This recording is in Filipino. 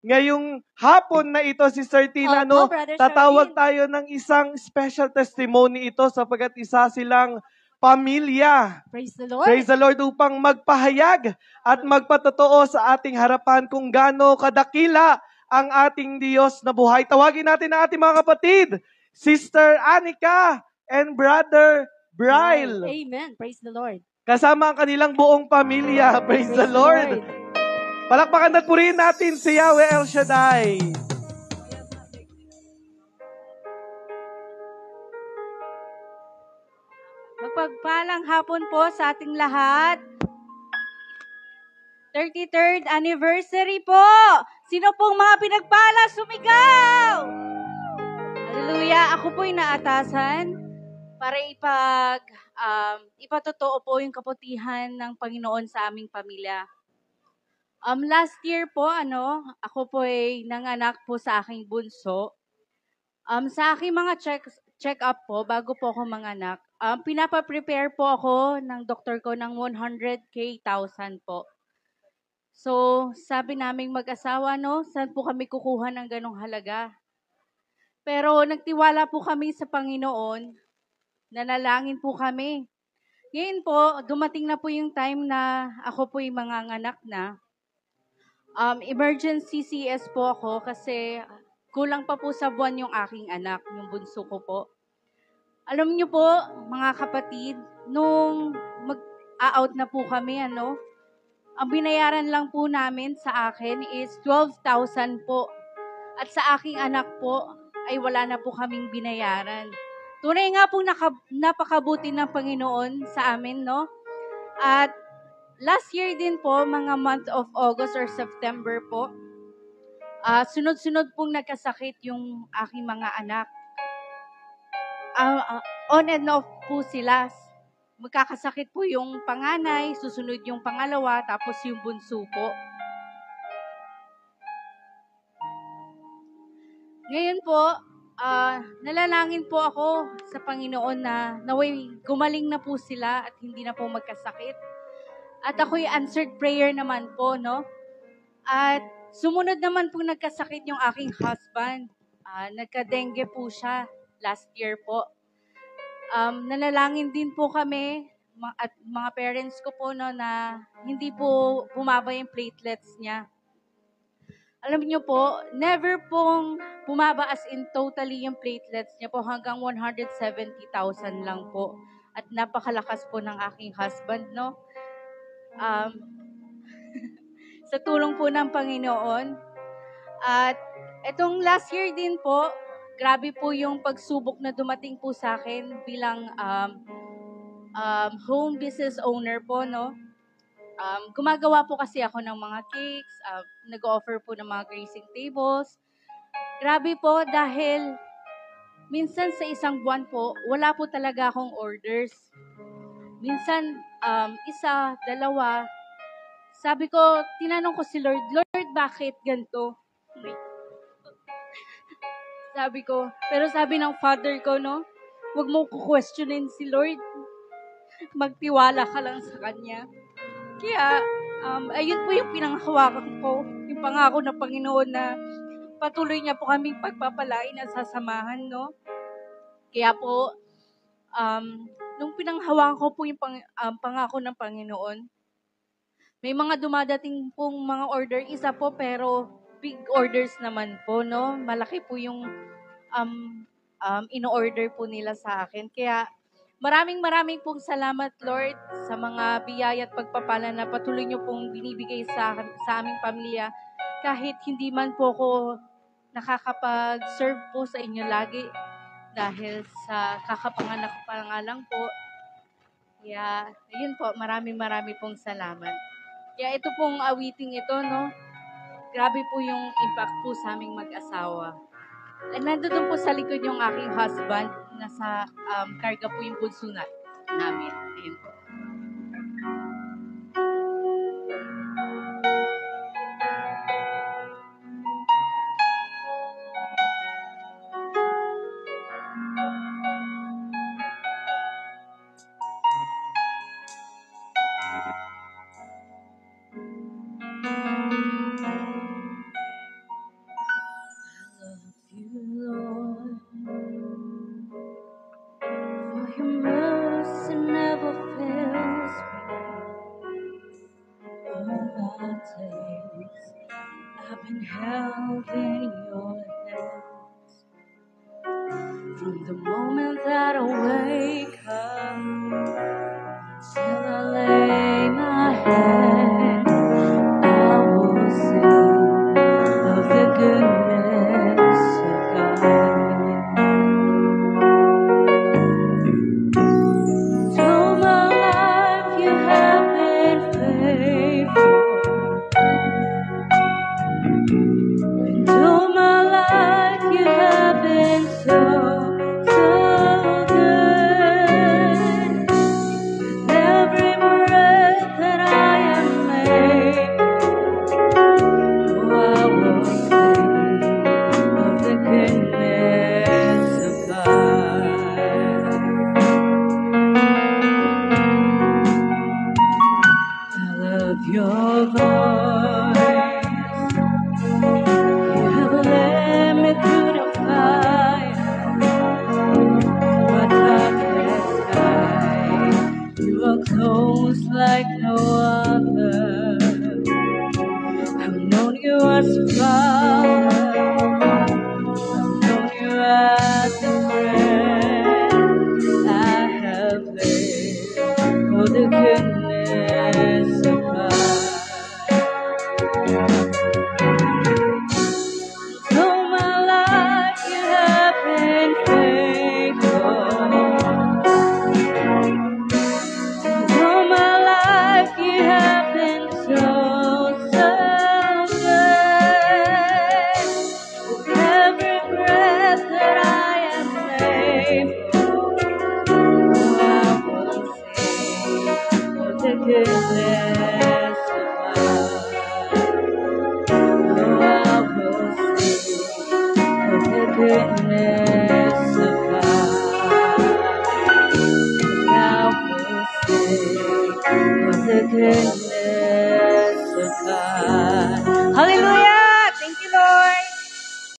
ngayong hapon na ito, Sister Tina, Opo, Brother tatawag Sharlene. tayo ng isang special testimony ito sapagkat isa silang pamilya. Praise the Lord. Praise the Lord, upang magpahayag at magpatotoo sa ating harapan kung gaano kadakila ang ating Diyos na buhay. Tawagin natin ang ating mga kapatid, Sister Anika and Brother Bryle. Amen. Praise the Lord. Kasama ang kanilang buong pamilya. Praise the Lord. Palakpakan at purihin natin si Yahweh El Shaddai. Mapagpalang hapon po sa ating lahat. 33rd anniversary po. Sino pong mga pinagpala sumigaw? Hallelujah. Ako po'y naatasan para ipatotoo po yung kaputihan ng Panginoon sa aming pamilya. Last year po, ako po'y nanganak po sa aking bunso. Sa aking mga check-up po, bago po ako manganak, pinapa-prepare po ako ng doktor ko ng 100,000 po. So, sabi naming mag-asawa, saan po kami kukuha ng ganong halaga? Pero nagtiwala po kami sa Panginoon, nanalangin po kami. Ngayon po, dumating na po yung time na ako po'y manganganak na. Emergency CS po ako kasi kulang pa po sa buwan yung aking anak, yung bunso ko po. Alam niyo po, mga kapatid, nung mag-out na po kami, ang binayaran lang po namin sa akin is 12,000 po. At sa aking anak po, ay wala na po kaming binayaran. Tunay nga po napakabuti ng Panginoon sa amin, At last year din po, mga month of August or September po, sunod-sunod pong nagkasakit yung aking mga anak. On and off po sila. Magkakasakit po yung panganay, susunod yung pangalawa, tapos yung bunso po. Ngayon po, nalalangin po ako sa Panginoon na naway gumaling na po sila at hindi na po magkasakit. At ako'y answered prayer naman po, At sumunod naman po nagkasakit yung aking husband. Nagka-dengue po siya last year po. Nanalangin din po kami at mga parents ko po na hindi po bumaba yung platelets niya. Alam niyo po, never pong bumaba as in totally yung platelets niya po hanggang 170,000 lang po. At napakalakas po ng aking husband, sa tulong po ng Panginoon. At itong last year din po, grabe po yung pagsubok na dumating po sa akin bilang home business owner po, gumagawa po kasi ako ng mga cakes, nag-offer po ng mga gracing tables. Grabe po dahil minsan sa isang buwan po, wala po talaga akong orders. Minsan, isa, dalawa. Sabi ko, tinanong ko si Lord, bakit ganito? Sabi ko, pero sabi ng father ko, huwag mo questionin si Lord. Magtiwala ka lang sa Kanya. Kaya, ayun po yung pinanghawakan ko, yung pangako ng Panginoon na patuloy niya po kaming pagpapalain at sasamahan, Kaya po, nung pinanghawakan ko po yung pangako ng Panginoon, may mga dumadating pong mga order, isa po, pero big orders naman po, Malaki po yung in-order po nila sa akin. Kaya maraming pong salamat, Lord, sa mga biyaya at pagpapala na patuloy niyo pong binibigay sa aming pamilya. Kahit hindi man po ako nakakapag-serve po sa inyo lagi dahil sa kakapanganak ko pa nga lang po. Kaya, yun po, maraming pong salamat. Kaya ito pong awiting ito, grabe po yung impact po sa aming mag-asawa. Nandun po sa likod yung aking husband, nasa karga po yung bunso namin. Ayun po. I've been held in your hands from the moment that I wake up till I lay my head. I will sing of the goodness of God. Through my life you have been faithful. Through my life you have been so good. With every breath that I am made, oh, I will sing of the goodness of God. I love your voice. You have led me through the fire, my darkest night. You are close like no other. I've known you as a father. I've known you as a friend. I have lived for the goodness of God. Through my life you have been faithful. Through my life you have been so good. With every breath that I am able, oh, I will sing of the goodness of God. Oh, I will sing of the goodness of God. I will sing of the goodness of God.